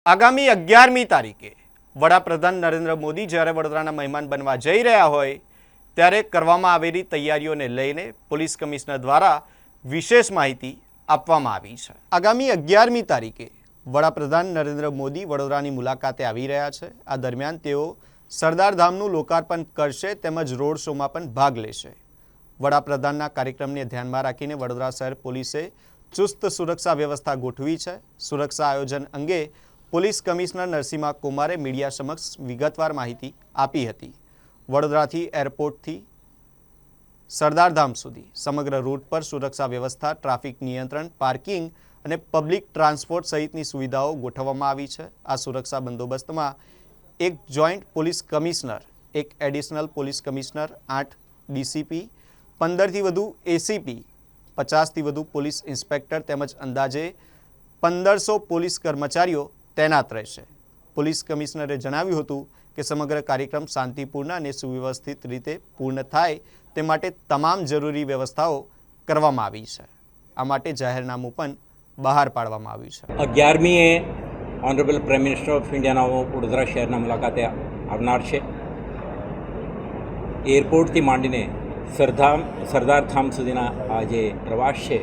આગામી 11મી તારીખે વડાપ્રધાન નરેન્દ્ર મોદી જ્યારે વડોદરાના મહેમાન બનવા જઈ રહ્યા હોય ત્યારે કરવામાં આવેલી તૈયારીઓને લઈને પોલીસ કમિશનર દ્વારા વિશેષ માહિતી આપવામાં આવી છે। આગામી 11મી તારીખે વડાપ્રધાન નરેન્દ્ર મોદી વડોદરાની મુલાકાતે આવી રહ્યા છે। આ દરમિયાન તેઓ સરદાર ધામનું લોકાર્પણ કરશે તેમજ રોડ શોમાં પણ ભાગ લેશે। વડાપ્રધાનના કાર્યક્રમને ધ્યાનમાં રાખીને વડોદરા શહેર પોલીસે ચુસ્ત સુરક્ષા વ્યવસ્થા ગોઠવી છે। સુરક્ષા આયોજન અંગે પોલીસ કમિશનર નરસિમ્હા કુમારે મીડિયા સમક્ષ વિગતવાર માહિતી આપી હતી। વડોદરાથી એરપોર્ટથી સરદારધામ સુધી સમગ્ર રૂટ પર સુરક્ષા વ્યવસ્થા, ટ્રાફિક નિયંત્રણ, પાર્કિંગ અને પબ્લિક ટ્રાન્સપોર્ટ સહિતની સુવિધાઓ ગોઠવવામાં આવી છે। આ સુરક્ષા બંદોબસ્તમાં એક જોઈન્ટ પોલીસ કમિશનર, એક એડિશનલ પોલીસ કમિશનર, 8 ડીસીપી, 15થી વધુ એસીપી, 50થી વધુ પોલીસ ઇન્સ્પેક્ટર તેમજ અંદાજે 1500 પોલીસ કર્મચારીઓ તૈનાત રહેશે। પોલીસ કમિશનરે જણાવ્યું હતું કે સમગ્ર કાર્યક્રમ શાંતિપૂર્ણ અને સુવ્યવસ્થિત રીતે પૂર્ણ થાય તે માટે તમામ જરૂરી વ્યવસ્થાઓ કરવામાં આવી છે। આ માટે જાહેરનામું પણ બહાર પાડવામાં આવ્યું છે। 11મીએ ઓનરેબલ પ્રાઇમ મિનિસ્ટર ઓફ ઇન્ડિયાના વડોદરા શહેરના મુલાકાતે આવનાર છે। એરપોર્ટથી માંડીને સરદાર ધામ સુધીના આ જે પ્રવાસ છે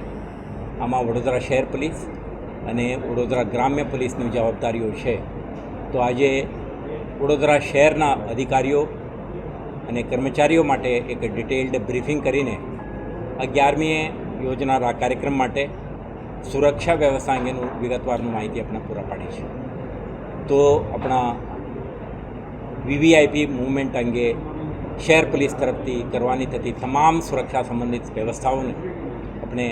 આમાં વડોદરા શહેર પોલીસ અને વડોદરા ગ્રામ્ય પોલીસની જવાબદારીઓ છે। તો આજે વડોદરા શહેરના અધિકારીઓ અને કર્મચારીઓ માટે એક ડિટેલ્ડ બ્રીફિંગ કરીને 11મીએ યોજનાર આ કાર્યક્રમ માટે સુરક્ષા વ્યવસ્થા અંગેનું વિગતવારનું માહિતી આપણે પૂરા પાડી છે। તો આપણા વીવીઆઈપી મૂવમેન્ટ અંગે શહેર પોલીસ તરફથી કરવાની થતી તમામ સુરક્ષા સંબંધિત વ્યવસ્થાઓને આપણે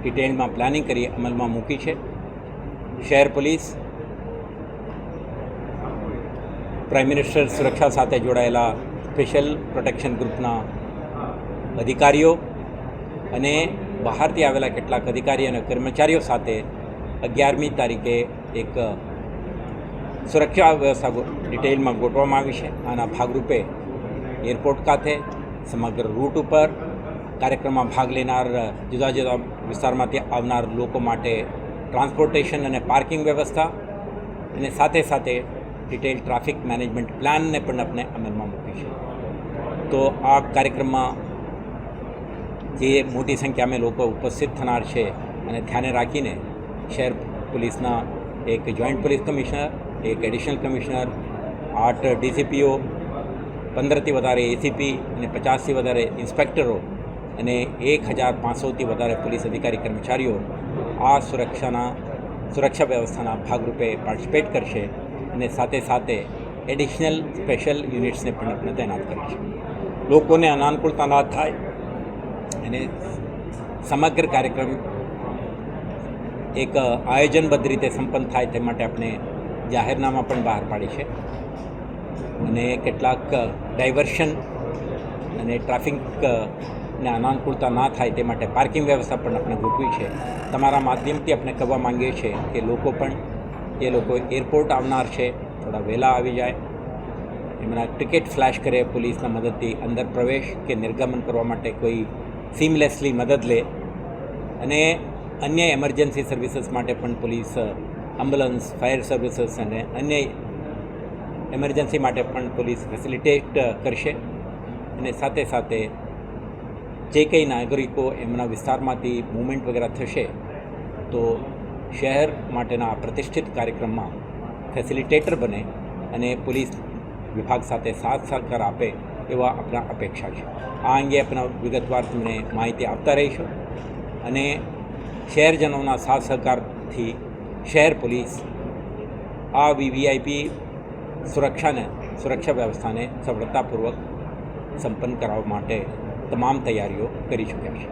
ડિટેલમાં પ્લાનિંગ કરી અમલમાં મૂકી છે। શહેર પોલીસ પ્રાઇમ મિનિસ્ટર સુરક્ષા સાથે જોડાયેલા સ્પેશિયલ પ્રોટેક્શન ગ્રુપના અધિકારીઓ અને બહારથી આવેલા કેટલાક અધિકારી અને કર્મચારીઓ સાથે 11મી તારીખે એક સુરક્ષા વ્યવસ્થા ડિટેલમાં ગોઠવવામાં આવી છે। આના ભાગરૂપે એરપોર્ટ ખાતે સમગ્ર રૂટ ઉપર કાર્યક્રમમાં ભાગ લેનાર જુદા જુદા વિસ્તારમાંથી આવનાર લોકો માટે ટ્રાન્સપોર્ટેશન અને પાર્કિંગ વ્યવસ્થા અને સાથે સાથે ડિટેલ ટ્રાફિક મેનેજમેન્ટ પ્લાનને પણ આપણે અમલમાં મૂકી છે। તો આ કાર્યક્રમમાં જે મોટી સંખ્યામાં લોકો ઉપસ્થિત થનાર છે અને ધ્યાને રાખીને શહેર પોલીસના એક જોઈન્ટ પોલીસ કમિશનર, એક એડિશનલ કમિશનર, 8 ડીસીપીઓ, 15થી વધારે એસીપી અને 50થી વધારે ઇન્સ્પેક્ટરો અને 1500થી વધારે પોલીસ અધિકારી કર્મચારીઓ આ સુરક્ષા વ્યવસ્થાના ભાગરૂપે પાર્ટિસિપેટ કરશે અને સાથે સાથે એડિશનલ સ્પેશિયલ યુનિટ્સને પણ આપણે તૈનાત કરીશું। લોકોને અનાનુકૂળતા ન થાય અને સમગ્ર કાર્યક્રમ એક આયોજનબદ્ધ રીતે સંપન્ન થાય તે માટે આપણે જાહેરનામા પણ બહાર પાડી છે અને કેટલાક ડાયવર્શન અને ટ્રાફિકને અનાનુકૂળતા ના થાય તે માટે પાર્કિંગ વ્યવસ્થા પણ આપણે ગોઠવી છે। તમારા માધ્યમથી આપણે કહેવા માંગીએ છીએ કે લોકો પણ એ લોકો એરપોર્ટ આવનાર છે થોડા વહેલા આવી જાય, એમના ટિકિટ ફ્લેશ કરે, પોલીસના મદદથી અંદર પ્રવેશ કે નિર્ગમન કરવા માટે કોઈ સીમલેસલી મદદ લે અને અન્ય એમરજન્સી સર્વિસીસ માટે પણ પોલીસ એમ્બ્યુલન્સ, ફાયર સર્વિસીસ અને અન્ય એમરજન્સી માટે પણ પોલીસ ફેસિલિટેટ કરશે અને સાથે સાથે જે કંઈ નાગરિકો એમના વિસ્તારમાંથી મૂવમેન્ટ વગેરે થશે તો શહેર માટેના આ પ્રતિષ્ઠિત કાર્યક્રમમાં ફેસિલિટેટર બને અને પોલીસ વિભાગ સાથે સાથ સહકાર આપે એવા આપણા અપેક્ષા છે। આ અંગે આપણા વિગતવાર તમને માહિતી આપતા રહીશું અને શહેરજનોના સાથ સહકારથી શહેર પોલીસ આ વીવીઆઈપી સુરક્ષા વ્યવસ્થાને સફળતાપૂર્વક સંપન્ન કરવા માટે તમામ તૈયારીઓ કરી ચૂક્યા છે।